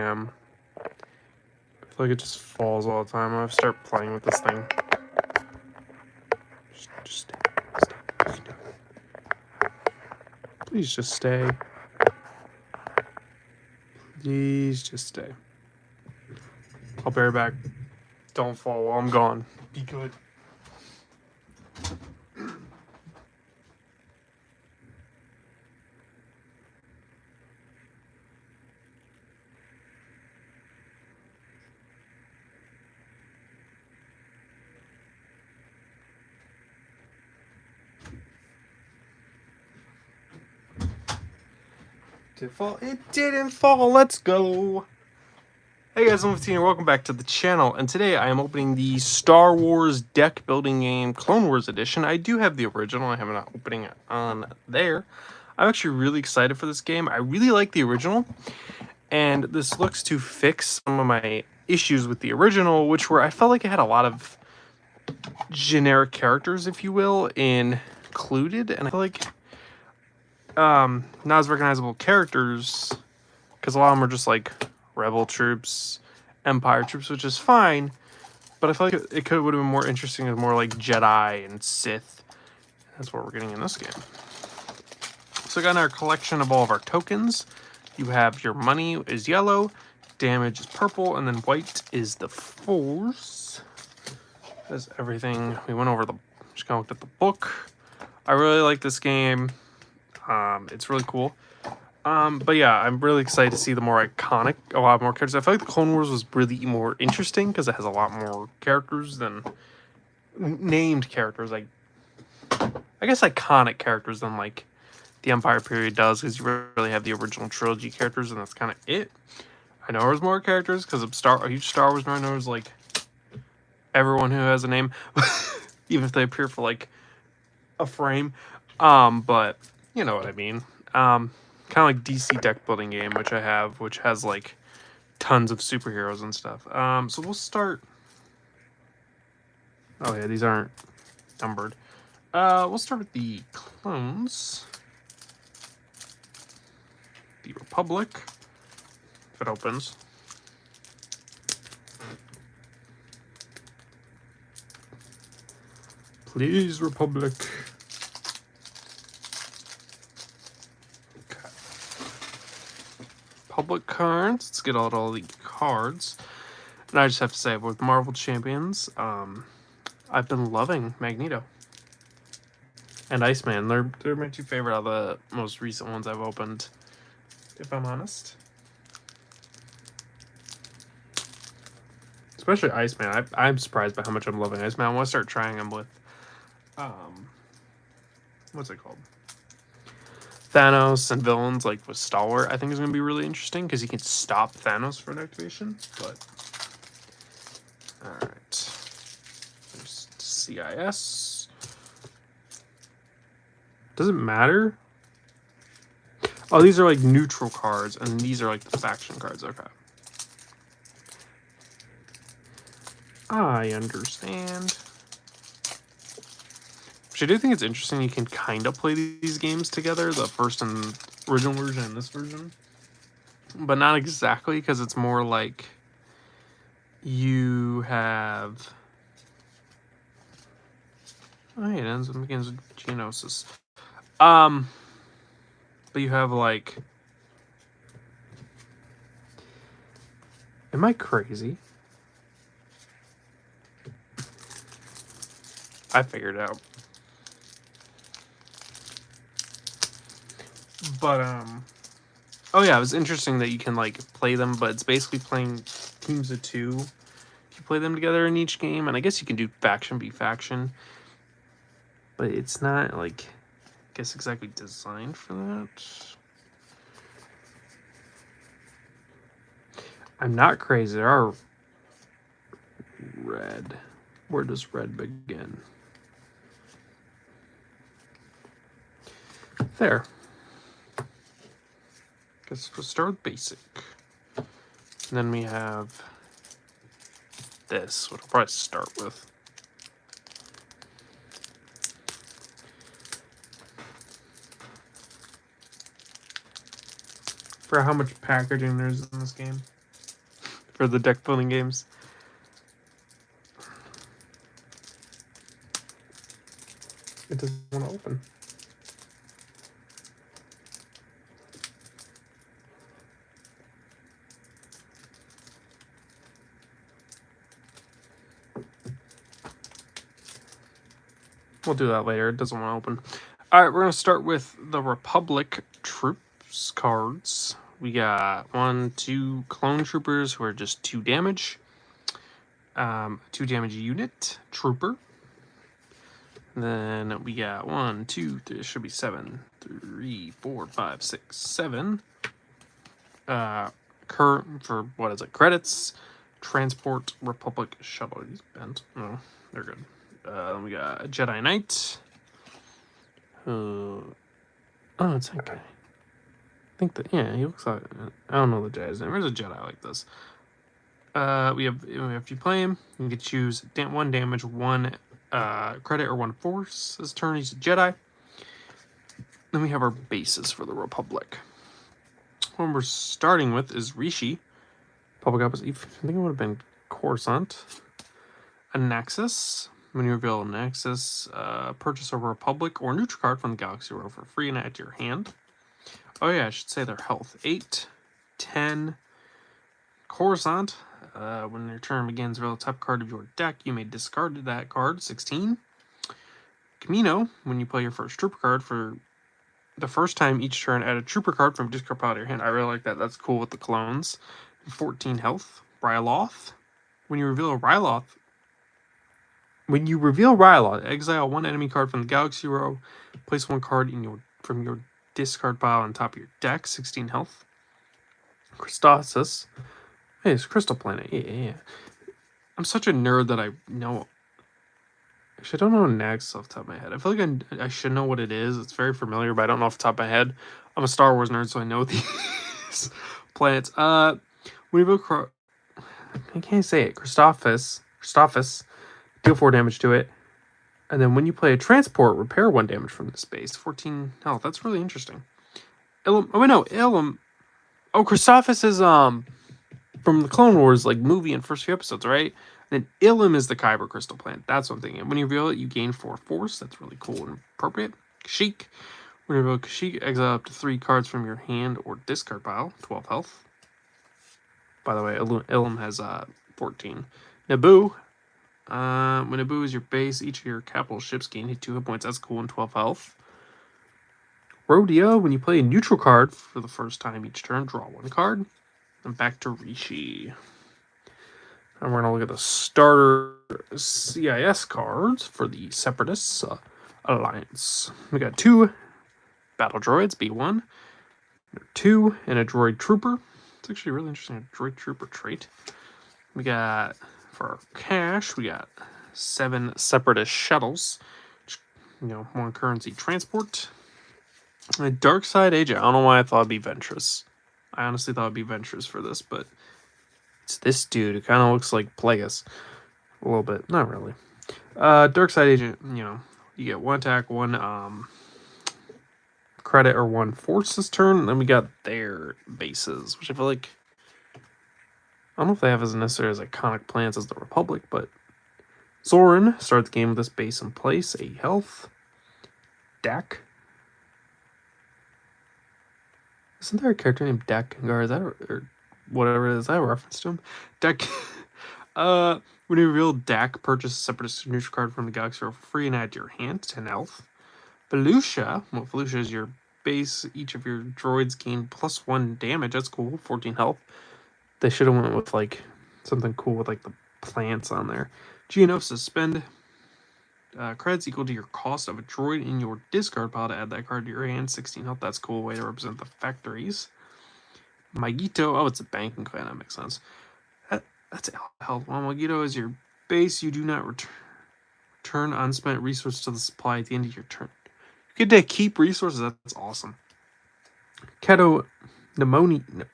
am. I feel like it just falls all the time. I'm gonna start playing with this thing. Just stay. Stay. You can do it. Please just stay. Please just stay. I'll be right back. Don't fall while I'm gone. Be good. Did it fall? It didn't fall. Let's go. Hey guys, I'm 15 and welcome back to the channel. And today I am opening the Star Wars deck building game Clone Wars Edition. I do have the original. I have not opening it on there. I'm actually really excited for this game. I really like the original. And this looks to fix some of my issues with the original, which were I felt like it had a lot of generic characters, if you will, included. And I feel like not as recognizable characters, because a lot of them are just like Rebel troops, Empire troops, which is fine, but I feel like it would have been more interesting as more like Jedi and Sith. That's what we're getting in this game. So we got our collection of all of our tokens. You have your money is yellow, damage is purple, and then white is the Force. That's everything. We went over just kind of looked at the book. I really like this game. It's really cool. But yeah, I'm really excited to see the more iconic, a lot more characters. I feel like the Clone Wars was really more interesting because it has a lot more characters than named characters. Like, I guess iconic characters than like the Empire period does, because you really have the original trilogy characters, and that's kind of it. I know there's more characters because I'm a huge Star Wars nerd. Knows like everyone who has a name, even if they appear for like a frame. But you know what I mean. Kind of like DC deck building game, which I have, which has like tons of superheroes and stuff. So we'll start. Oh yeah, these aren't numbered. We'll start with the clones. The Republic, if it opens. Please, Republic. Public cards. Let's get out all the cards. And I just have to say, with Marvel Champions, I've been loving Magneto and Iceman. They're my two favorite out of the most recent ones I've opened, if I'm honest. Especially Iceman. I'm surprised by how much I'm loving Iceman. I want to start trying him with, what's it called? Thanos and villains, like with Stalwart, I think is going to be really interesting because he can stop Thanos for an activation. But all right, there's CIS. Does it matter? Oh, these are like neutral cards, and these are like the faction cards. Okay, I understand. Which I do think it's interesting. You can kind of play these games together, the first and original version and this version, but not exactly, because it's more like you have. Oh, yeah, it begins with Geonosis. But you have like. Am I crazy? I figured it out. But oh yeah, it was interesting that you can like play them, but it's basically playing teams of two. You play them together in each game, and I guess you can do faction v faction, but it's not like, I guess, exactly designed for that. I'm not crazy. There are red. Where does red begin? There. Guess we'll start with basic. And then we have this, which I'll probably start with. For how much packaging there's in this game. for the deck building games. It doesn't want to open. We'll do that later. It doesn't want to open. All right, we're going to start with the Republic troops cards. We got 2 clone troopers who are just 2 damage. 2 damage unit trooper. Then we got 1, 2, 3, should be 7, 3, 4, 5, 6, 7. For what is it? Credits. Transport Republic shuttle. These bent. No, they're good. Then we got a Jedi Knight. Oh, it's that guy. I think that, yeah, he looks like, I don't know the Jedi's name. There's a Jedi like this. If you play him, you can choose 1 damage, 1 credit, or 1 force. This turn, he's a Jedi. Then we have our bases for the Republic. One we're starting with is Rishi. Public opposite. I think it would have been Coruscant. A Nexus. When you reveal a Nexus, purchase a Republic or neutral card from the Galaxy Row for free and add to your hand. Oh yeah, I should say their health. 8, 10. Coruscant. When your turn begins, reveal the top card of your deck. You may discard that card. 16. Camino. When you play your first trooper card for the first time each turn, add a trooper card from discard pile to your hand. I really like that. That's cool with the clones. 14 health. Ryloth. When you reveal Ryloth, exile 1 enemy card from the Galaxy Row. Place 1 card from your discard pile on top of your deck. 16 health. Christosis. Hey, it's Crystal Planet. Yeah. I'm such a nerd that I know. Actually, I don't know next off the top of my head. I feel like I should know what it is. It's very familiar, but I don't know off the top of my head. I'm a Star Wars nerd, so I know these planets. When you go, I can't say it. Christophus. Deal 4 damage to it. And then when you play a transport, repair 1 damage from this base. 14 health. That's really interesting. Ilum. Oh, Christophus is from the Clone Wars movie and first few episodes, right? And then Ilum is the Kyber crystal plant. That's what I'm thinking. When you reveal it, you gain 4 force. That's really cool and appropriate. Kashyyyk. When you reveal Kashyyyk, exile up to 3 cards from your hand or discard pile. 12 health. By the way, Ilum has 14. Naboo. When Naboo is your base, each of your capital ships gain 2 hit points. That's cool and 12 health. Rodeo. When you play a neutral card for the first time each turn, draw 1 card. And back to Rishi. And we're going to look at the starter CIS cards for the Separatists Alliance. We got 2 battle droids, B1, 2, and a droid trooper. It's actually really interesting, a droid trooper trait. We got, for our cash, we got 7 Separatist shuttles. 1 currency transport. A Dark Side Agent. I don't know why I thought it'd be Ventress. I honestly thought it'd be Ventress for this, but it's this dude. It kind of looks like Plagueis. A little bit. Not really. Dark Side Agent, you get 1 attack, 1 credit, or 1 force this turn. And then we got their bases, which I feel like, I don't know if they have as necessary as iconic plans as the Republic, but Zoran starts the game with this base in place. 8 health. Dak. Isn't there a character named Dak Gar? Is that or whatever it is? Is that a reference to him? Dak. When you reveal Dak, purchase a Separatist neutral card from the Galaxy Row for free and add to your hand. 10 health. Felucia. Well, Felucia is your base. Each of your droids gain +1 damage. That's cool. 14 health. They should have went with something cool with the plants on there. Geonosis. Spend credits equal to your cost of a droid in your discard pile to add that card to your hand. 16 health. That's a cool way to represent the factories. Magito. Oh, it's a banking clan. That makes sense. That's health. While Magito is your base, you do not return unspent resources to the supply at the end of your turn. You get to keep resources. That's awesome. Keto Nymodia.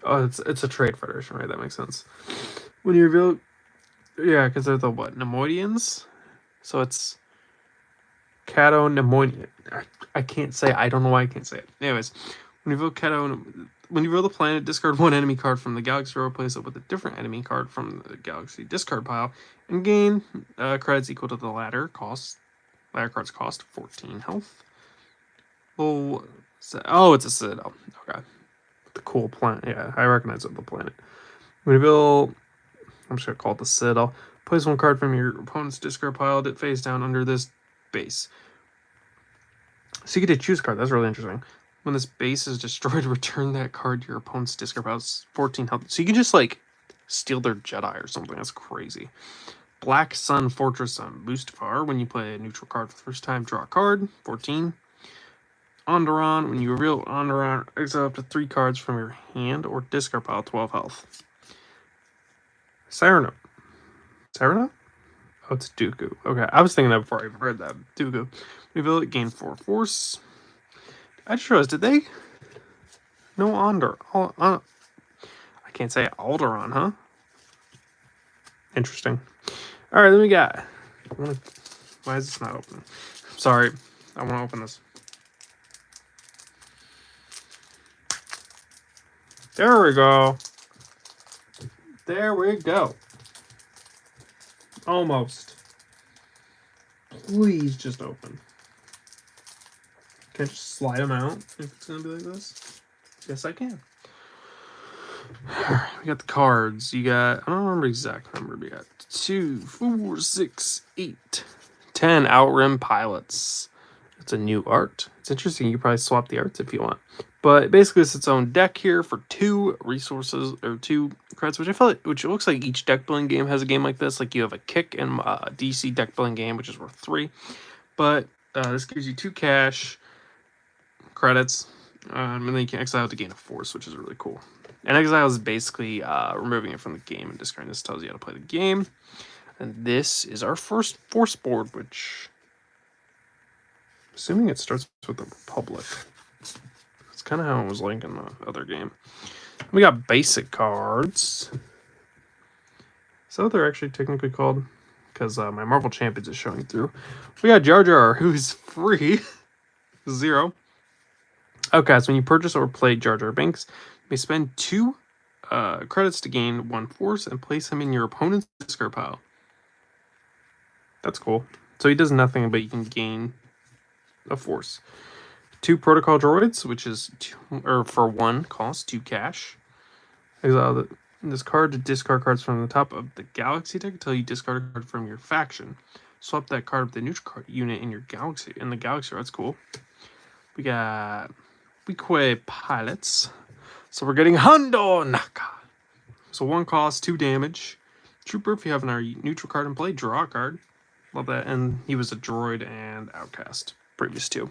Oh, it's a trade federation, right? That makes sense. When you reveal, yeah, because they're the what? Nemoidians? So it's Cato Nemoidian. I can't say. I don't know why I can't say it. Anyways, when you reveal Cato, when you build a planet, discard one enemy card from the galaxy row, replace it with a different enemy card from the galaxy discard pile, and gain credits equal to the ladder cost. Ladder cards cost 14 health. Oh, it's a citadel. Okay. The cool planet. Yeah, I recognize it, the planet. When you build, I'm just going to call it the citadel. Place one card from your opponent's discard pile that face down under this base. So you get to choose a card. That's really interesting. When this base is destroyed, return that card to your opponent's discard pile. It's 14 health. So you can just, like, steal their Jedi or something. That's crazy. Black Sun Fortress on Mustafar. When you play a neutral card for the first time, draw a card. 14. Onderon. When you reveal Onderon, exile up to 3 cards from your hand or discard pile. 12 health. Cyrano. Oh, it's Dooku. Okay, I was thinking that before I even heard that. Dooku. Reveal it, gain 4 force. I just realized, did they? No I can't say Alderaan, huh? Interesting. Alright, then we got... Why is this not open? Sorry, I want to open this. There we go. There we go. Almost. Please just open. Can I just slide them out if it's going to be like this? Yes, I can. We got the cards. You got, I don't remember the exact number, but you got 2, 4, 6, 8, 10 Outrim Pilots. It's a new art. It's interesting. You can probably swap the arts if you want. But basically, it's its own deck here for 2 resources, or 2 credits, which I feel like, which it looks like each deck building game has a game like this. Like you have a Kick and DC deck building game, which is worth 3. But this gives you 2 cash credits, and then you can exile to gain a force, which is really cool. And exile is basically removing it from the game and discarding. This tells you how to play the game. And this is our first force board, which, assuming it starts with the Republic. That's kind of how it was like in the other game. We got basic cards. Is that what they're actually technically called? Because my Marvel Champions is showing through. We got Jar Jar, who's free. 0. Okay, so when you purchase or play Jar Jar Binks, you may spend 2 credits to gain 1 force and place him in your opponent's discard pile. That's cool. So he does nothing, but you can gain a force. 2 protocol droids, which is 2, or for 1 cost 2 cash. Exile this card to discard cards from the top of the galaxy deck until you discard a card from your faction. Swap that card with the neutral card unit in your galaxy. That's cool. We got Weequay Pilots. So we're getting Hondo Naka. So 1 cost, 2 damage. Trooper, if you have an neutral card in play, draw a card. Love that. And he was a droid and outcast previous to,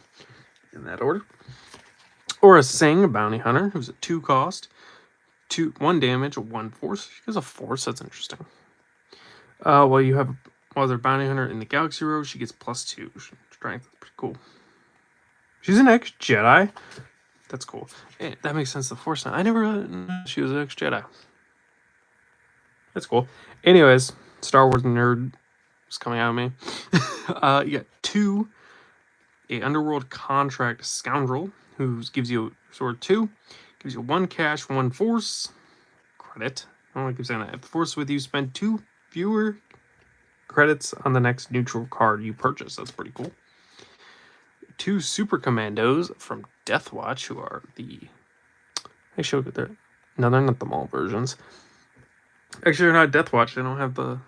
in that order. Or a Sing, a bounty hunter, who's a 2 cost. 1 damage, 1 force. She has a force, that's interesting. While they're bounty hunter in the galaxy row, she gets +2 strength. That's pretty cool. She's an ex-Jedi. That's cool. That makes sense, the force now. I never knew she was an ex-Jedi. That's cool. Anyways, Star Wars nerd is coming out of me. You got 2, a Underworld Contract Scoundrel, who gives you sword 2, gives you 1 cash, 1 force credit. I don't want to keep saying that. If the force is with you, spend 2 fewer credits on the next neutral card you purchase. That's pretty cool. 2 Super Commandos from Death Watch, who are the... Actually, look at there. No, they're not the mall versions. Actually, they're not Death Watch. They don't have the...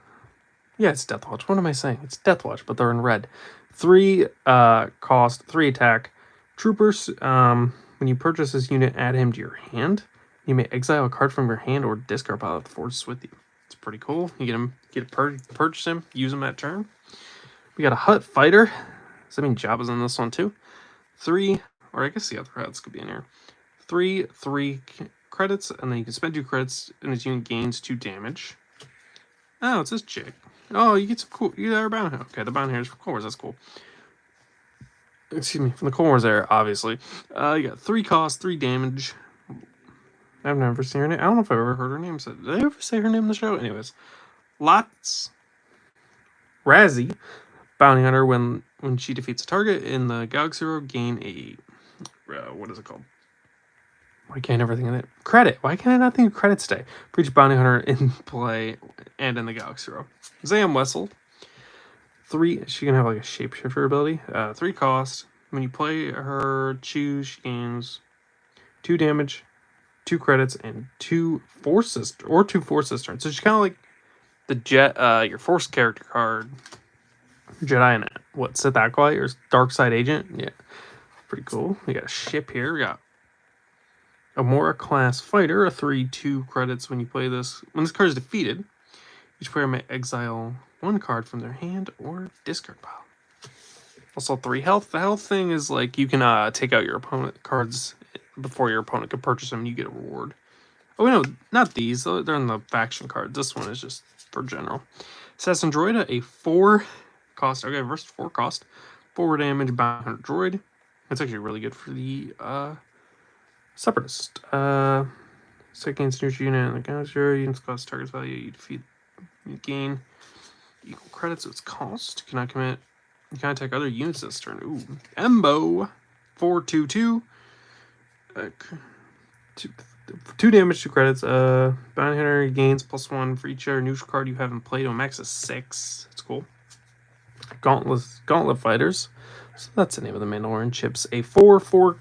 Yeah, it's Death Watch. What am I saying? It's Death Watch, but they're in red. 3 cost, 3 attack. Troopers, when you purchase this unit, add him to your hand. You may exile a card from your hand or discard pile if the force is with you. It's pretty cool. You purchase him, use him that turn. We got a Hutt Fighter. Does that mean Jabba's in this one too? 3, or I guess the other Hutts could be in here. 3 credits, and then you can spend 2 credits, and his unit gains 2 damage. Oh, it's this chick. Oh, you get some cool. You got our bounty. Okay, the bounty here is from Clone Wars. That's cool. Excuse me, from the Clone Wars there, obviously. You got 3 cost, 3 damage. I've never seen her name. I don't know if I've ever heard her name said. Did I ever say her name in the show? Anyways, Lots Razzie, bounty hunter. When she defeats a target in the galaxy row, gain a what is it called? Why can't everything in it? Credit. Why can't I not think of credits today? For each bounty hunter in play and in the Galaxy row. Zam Wessel. 3. She can have like a shapeshifter ability. 3 cost. When you play her, choose. She gains 2 damage, 2 credits, and 2 forces or 2 forces turns. So she's kind of like the jet. Your force character card. Jedi and what? Sith Acolyte or Dark Side Agent. Yeah, pretty cool. We got a ship here. We got a Mora class fighter, a 3/2 credits when you play this. When this card is defeated, each player may exile 1 card from their hand or discard pile. Also 3 health. The health thing is like you can take out your opponent cards before your opponent can purchase them. And you get a reward. Oh no, not these. They're in the faction cards. This one is just for general. Assassin Droid, a 4 cost. Okay, versus 4 cost. 4 damage, bounty hunter droid. That's actually really good for the Separatist. Second neutral unit in the counter. Units cost target's value. You defeat. You gain equal credits to its cost. You cannot commit. You can attack other units this turn. Ooh, Embo, 4/2/2. 2 damage, 2 credits. Bounty hunter gains +1 for each other neutral card you have in play to a max of 6. That's cool. Gauntlet fighters. So that's the name of the Mandalorian chips. A 4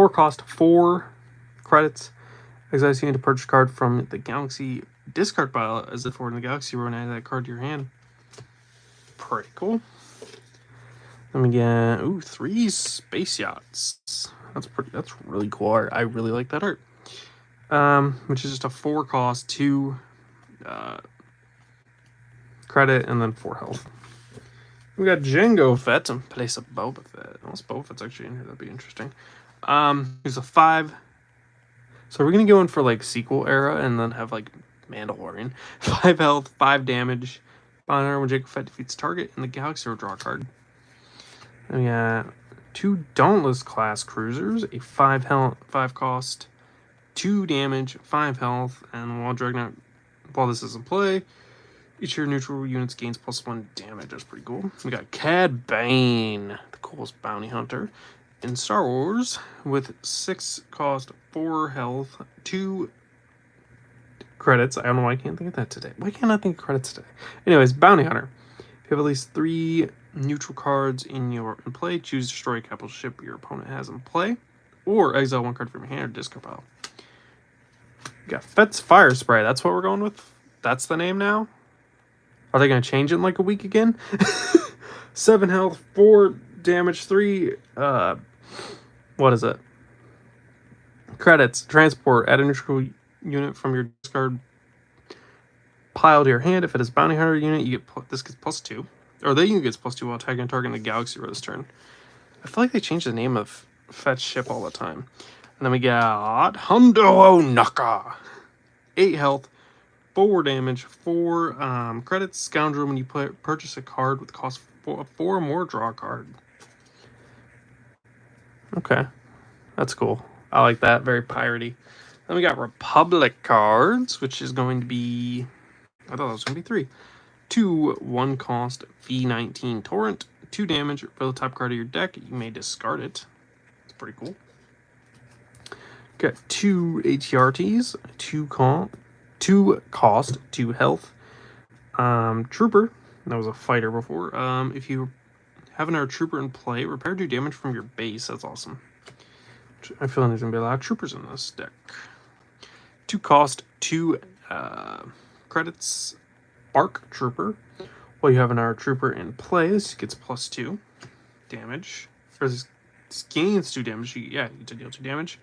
cost, 4 credits. Exile you need to purchase a card from the Galaxy discard pile as if we're in the Galaxy row and add that card to your hand. Pretty cool. Then we get 3 space yachts. That's really cool art. I really like that art. Which is just a 4 cost, 2 credit, and then 4 health. We got Jango Fett in place of Boba Fett. Unless Boba Fett's actually in here, that'd be interesting. Here's a 5. So we're gonna go in for like sequel era and then have like Mandalorian. 5 health, 5 damage. Bounty when Jango Fett defeats target in the Galaxy or draw a card. And we got 2 Dauntless class cruisers, a 5 health, 5 cost, 2 damage, 5 health, and while this is in play, each of your neutral units gains +1 damage. That's pretty cool. We got Cad Bane, the coolest bounty hunter in Star Wars, with 6 cost, 4 health, 2 credits. I don't know why I can't think of that today. Why can't I think of credits today? Anyways, bounty hunter. If you have at least 3 neutral cards in play, choose destroy a capital ship your opponent has in play, or exile 1 card from your hand or discard pile. We got Fett's Fire Spray. That's what we're going with. That's the name now. Are they going to change it in like a week again? 7 health, 4 damage, 3. What is it? Credits. Transport. Add a neutral unit from your discard pile to your hand. If it is bounty hunter unit, you get this gets +2. Or the unit gets +2 while attacking a target in the Galaxy row this turn. I feel like they change the name of Fett's ship all the time. And then we got Hondo Naka. 8 health, 4 damage, 4 credits. Scoundrel, when you purchase a card with cost 4 or more, draw a card. Okay, that's cool. I like that. Very piratey. Then we got Republic cards, which is going to be... I thought it was going to be 3. 2 1 cost V19 Torrent. 2 damage. For the top card of your deck, you may discard it. It's pretty cool. Got 2 ATRTs. 2 cost, 2 health. Trooper. That was a fighter before. If you have another trooper in play, repair 2 damage from your base. That's awesome. I feel like there's going to be a lot of troopers in this deck. 2 cost, 2 credits. Bark Trooper. While you have another trooper in play, this gets +2 damage. Or this gains 2 damage. You get to deal 2 damage.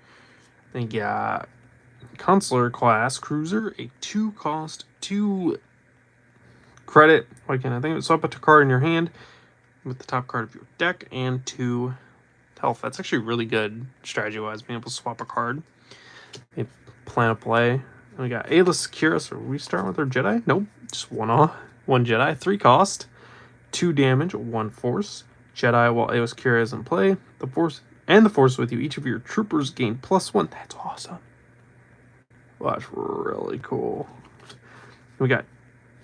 Then you got Consular class cruiser, a 2 cost, 2 credit. Why can't I think of it? Swap a card in your hand with the top card of your deck and 2 health. That's actually really good strategy wise, being able to swap a card. A plan of play. And we got Aayla Secura. So we start with our Jedi? Nope, just 1 Jedi, 3 cost, 2 damage, 1 force. Jedi while Aayla Secura is in play. The force with you. Each of your troopers gain +1. That's awesome. Well, that's really cool. We got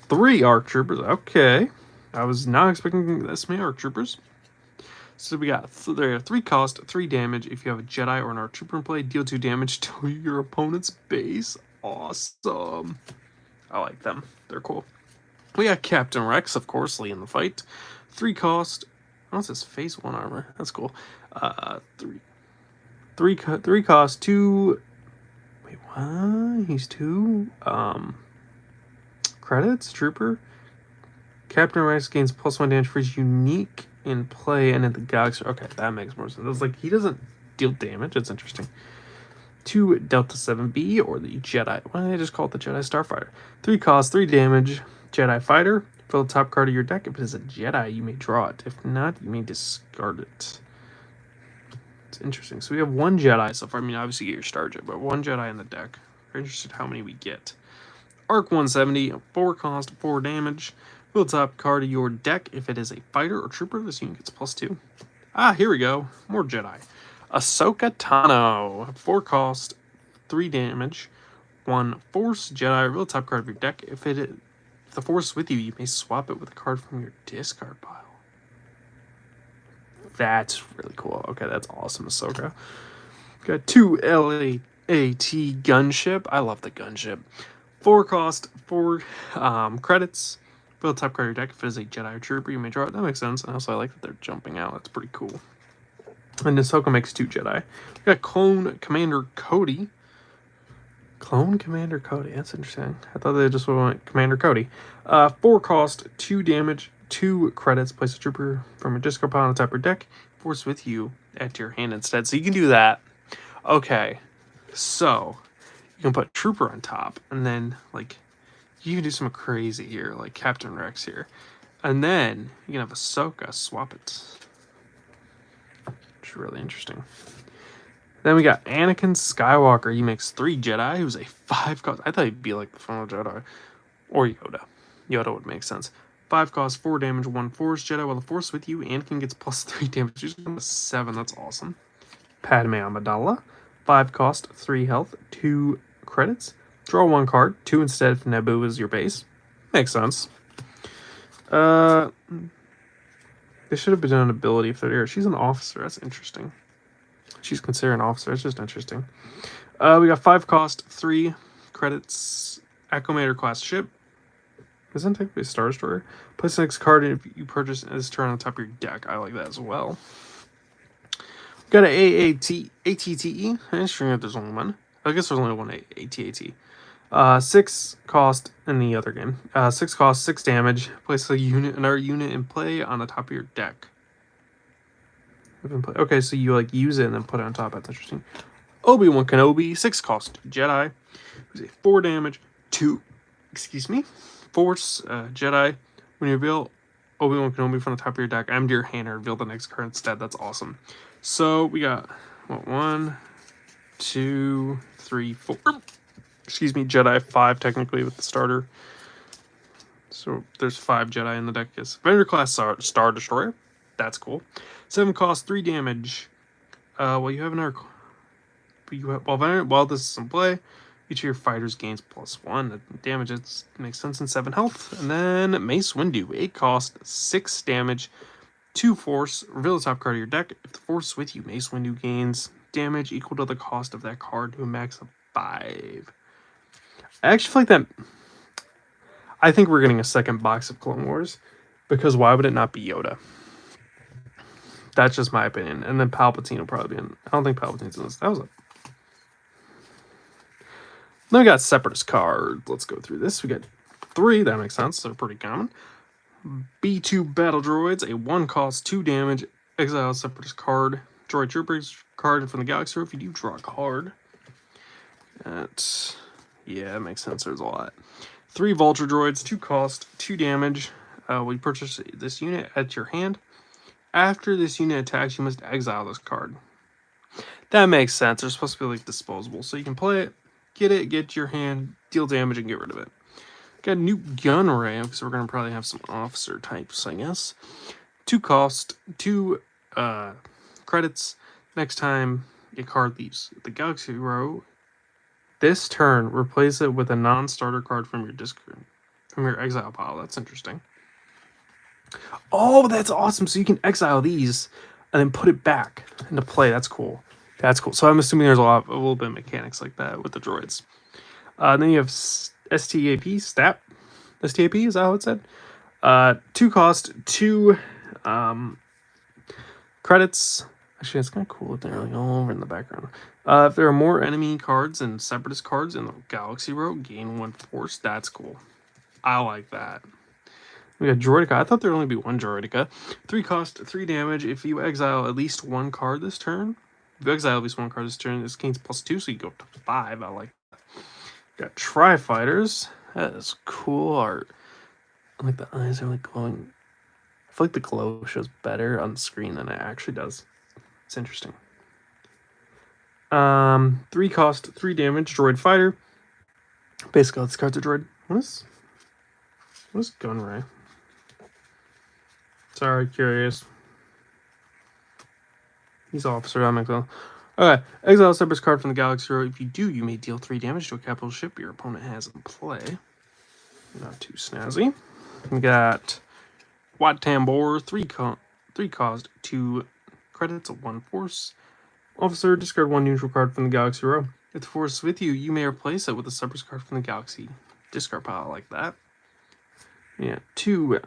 3 ARC troopers. Okay. I was not expecting this many ARC troopers. So we got there are 3 cost, 3 damage. If you have a Jedi or an Arc Trooper in play, deal 2 damage to your opponent's base. Awesome. I like them. They're cool. We got Captain Rex, of course, leading the fight. 3 cost. Oh, it says phase 1 armor. That's cool. 3 cost, 2. Wait, what? He's 2 credits. Trooper. Captain Rex gains +1 damage for his unique in play and in the galaxy. Okay, that makes more sense. It's like he doesn't deal damage. It's interesting. 2 Delta 7B or the Jedi. Why don't they just call it the Jedi Starfighter? 3 cost, 3 damage. Jedi Fighter. Fill the top card of your deck. If it is a Jedi, you may draw it. If not, you may discard it. It's interesting. So we have 1 Jedi so far. I mean, obviously you get your Star Jet, but 1 Jedi in the deck. Very interested how many we get. Arc 170, 4 cost, 4 damage. Fill the top card of your deck. If it is a fighter or trooper, this unit gets +2. Ah, here we go. More Jedi. Ahsoka Tano. 4 cost, 3 damage. 1 Force Jedi. Reveal the top card of your deck. If the Force is with you, you may swap it with a card from your discard pile. That's really cool. Okay, that's awesome, Ahsoka. Got 2 LAAT gunship. I love the gunship. 4 cost, 4 credits. Fill the top card of your deck. If it is a Jedi or Trooper, you may draw it. That makes sense. And also, I like that they're jumping out. That's pretty cool. And Ahsoka makes 2 Jedi. We got Clone Commander Cody. Clone Commander Cody. That's interesting. I thought they just went Commander Cody. 4 cost, 2 damage, 2 credits. Place a Trooper from your discard pile on the top of your deck. Force with you at your hand instead. So you can do that. Okay. So you can put Trooper on top. And then, like, you can do some crazy here, like Captain Rex here. And then you can have Ahsoka swap it. Which is really interesting. Then we got Anakin Skywalker. He makes 3 Jedi. He was a 5 cost. I thought he'd be like the final Jedi. Or Yoda. Yoda would make sense. 5 cost, 4 damage, 1 Force Jedi. While the Force with you, Anakin gets +3 damage. He's going to 7. That's awesome. Padme Amidala. 5 cost, 3 health, 2 credits. Draw 1 card. 2 instead if Naboo is your base. Makes sense. They should have been an ability if they're here. She's an officer. That's interesting. She's considered an officer. It's just interesting. We got 5 cost, 3 credits. Acclimator class ship. Isn't it technically a Star Destroyer? Place the next card if you purchase this turn on top of your deck. I like that as well. Got an ATTE. Interesting if there's only one. I guess there's only one ATAT. 6 cost in the other game. 6 cost, 6 damage. Place another unit in play on the top of your deck. Okay, so you like use it and then put it on top. That's interesting. Obi-Wan Kenobi, 6 cost Jedi. Who's a 4 damage, 2. Force Jedi. When you reveal Obi-Wan Kenobi from the top of your deck, empty your hand and reveal the next card instead. That's awesome. So we got 1, 2, 3, 4. Jedi 5 technically with the starter. So there's 5 Jedi in the deck. Yes, Vendor class Star Destroyer. That's cool. 7 cost, 3 damage. While you have another. While this is in play, each of your fighters gains +1. The damage makes sense in 7 health. And then Mace Windu, 8 cost, 6 damage, 2 force. Reveal the top card of your deck. If the force is with you, Mace Windu gains damage equal to the cost of that card to a max of 5. I actually feel like that. I think we're getting a second box of Clone Wars because why would it not be Yoda? That's just my opinion. And then Palpatine will probably be in. I don't think Palpatine's in this. That was a. Then we got Separatist card. Let's go through this. We got 3. That makes sense. They're pretty common. B2 Battle Droids. A 1 cost, 2 damage. Exile Separatist card. Droid Troopers card from the Galaxy. If you do draw a card. Yeah, that makes sense. There's a lot. 3 Vulture Droids. 2 cost, 2 damage. We purchase this unit at your hand. After this unit attacks, you must exile this card. That makes sense. They're supposed to be like disposable. So you can play it, get to your hand, deal damage, and get rid of it. Got a new gun array, because we're going to probably have some officer types, I guess. 2 cost, 2 credits. Next time a card leaves the Galaxy row, this turn, replace it with a non-starter card from your discard, from your exile pile. That's interesting. Oh, that's awesome. So you can exile these. and then put it back into play. That's cool. That's cool. So I'm assuming there's a little bit of mechanics like that with the droids. Then you have STAP, STAP. STAP, is that how it said? 2 cost, 2 credits. Actually, it's kind of cool that they're like all over in the background. If there are more enemy cards and separatist cards in the Galaxy row, gain 1 force. That's cool. I like that. We got Droidica. I thought there'd only be 1 Droidica. 3 cost, 3 damage. If you exile at least 1 card this turn, if you exile at least 1 card this turn, this gains +2, so you go up to 5. I like that. We got Tri-Fighters. That is cool art. I like the eyes are like glowing. I feel like the glow shows better on the screen than it actually does. It's interesting. 3 cost, 3 damage, droid fighter. Basically, this card's a droid. What is Gunray? Sorry, curious. He's officer, that makes sense. Okay, exile a separate card from the Galaxy row. If you do, you may deal 3 damage to a capital ship your opponent has in play. Not too snazzy. We got Wat Tambor, 3 cost, 2 credits, 1 force. Officer, discard 1 neutral card from the Galaxy row. If the force is with you, you may replace it with a separate card from the Galaxy discard pile, like that. Yeah, 2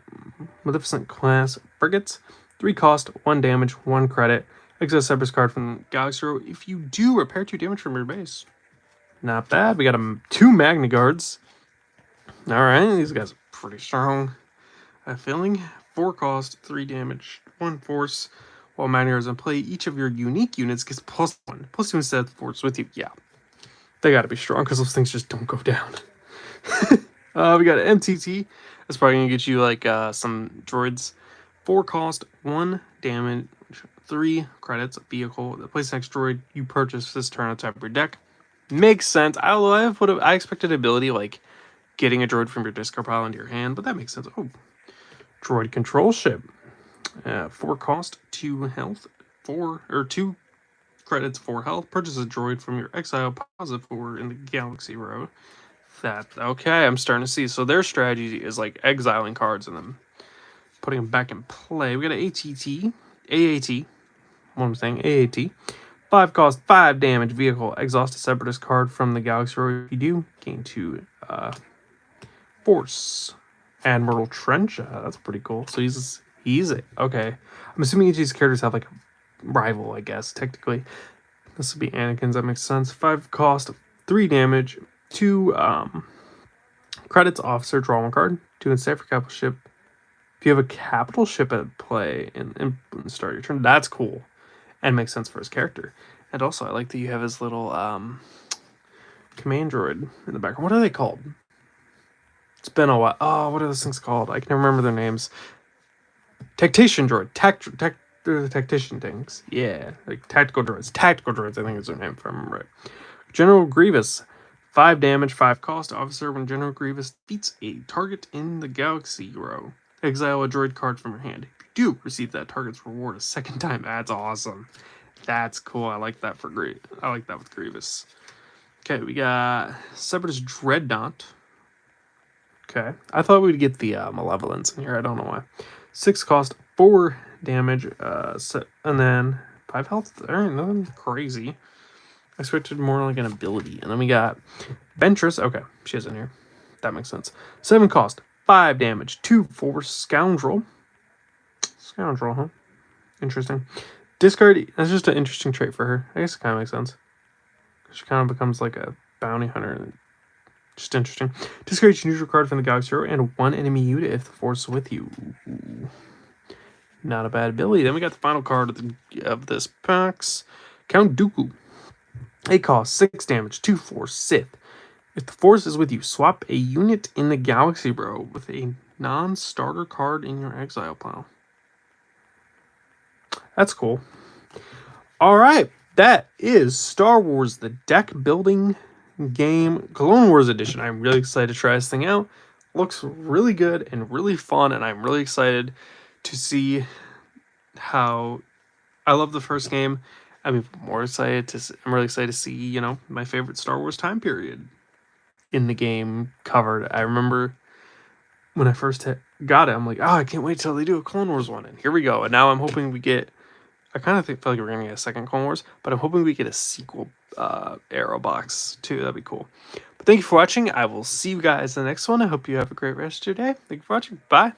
Maleficent class frigates, 3 cost, 1 damage, 1 credit. Exile separate card from the Galaxy row. If you do, repair 2 damage from your base. Not bad. We got 2 Magna Guards. Alright, these guys are pretty strong. I have a feeling. 4 cost, 3 damage, 1 force. While Magna Guards in play, each of your unique units gets +1. +2 instead of the force with you. Yeah. They gotta be strong because those things just don't go down. We got MTT. That's probably gonna get you like some droids. 4 cost, 1 damage, 3 credits, a vehicle. The place next droid you purchase this turn on top of your deck. Makes sense. I expected ability like getting a droid from your discard pile into your hand, but that makes sense. Oh, droid control ship. 4 cost, 2 health, 2 credits, 4 health. Purchase a droid from your exile positive 4 in the Galaxy row. Okay, I'm starting to see. So their strategy is like exiling cards and then putting them back in play. We got an AAT. What I'm saying, AAT. 5 cost, 5 damage, vehicle. Exhaust a separatist card from the Galaxy row. If you do, gain 2 force. Admiral Trench. That's pretty cool. So he's it. Okay. I'm assuming each of these characters have like a rival, I guess, technically. This would be Anakin's. That makes sense. 5 cost, 3 damage, 2 credits, officer, draw 1 card. 2 instead for capital ship. If you have a capital ship at play and start your turn, that's cool. And makes sense for his character. And also, I like that you have his little command droid in the background. What are they called? It's been a while. Oh, what are those things called? I can remember their names. Tactician droid. They're the tactician things. Yeah, like tactical droids. Tactical droids, I think is their name, if I remember right. General Grievous. 5 damage, 5 cost. Officer, when General Grievous defeats a target in the Galaxy row, exile a droid card from your hand. If you do, receive that target's reward a 2nd time. That's awesome. That's cool. I like that with Grievous. Okay, we got Separatist Dreadnought. Okay, I thought we'd get the Malevolence in here. I don't know why. 6 cost, 4 damage, and then 5 health. There ain't nothing crazy. I expected more like an ability. And then we got Ventress. Okay, she is in here. That makes sense. 7 cost, 5 damage, 2 force, Scoundrel. Scoundrel, huh? Interesting. Discard. That's just an interesting trait for her. I guess it kind of makes sense. She kind of becomes like a bounty hunter. Just interesting. Discard each neutral card from the Galaxy row and 1 enemy unit if the force is with you. Ooh. Not a bad ability. Then we got the final card of this box. Count Dooku. 8 cost, 6 damage, 2 force, Sith. If the force is with you, swap a unit in the Galaxy row with a non-starter card in your exile pile. That's cool. Alright, that is Star Wars The Deck Building Game Clone Wars Edition. I'm really excited to try this thing out. Looks really good and really fun, and I'm really excited to see how... I love the first game. I'm really excited to see, you know, my favorite Star Wars time period in the game covered. I remember when I first got it, I'm like, oh, I can't wait till they do a Clone Wars one. And here we go. And now I'm hoping we get I kind of feel like we're gonna get a second Clone Wars, but I'm hoping we get a sequel Arrow box too. That'd be cool. But thank you for watching. I will see you guys in the next one. I hope you have a great rest of your day. Thank you for watching. Bye.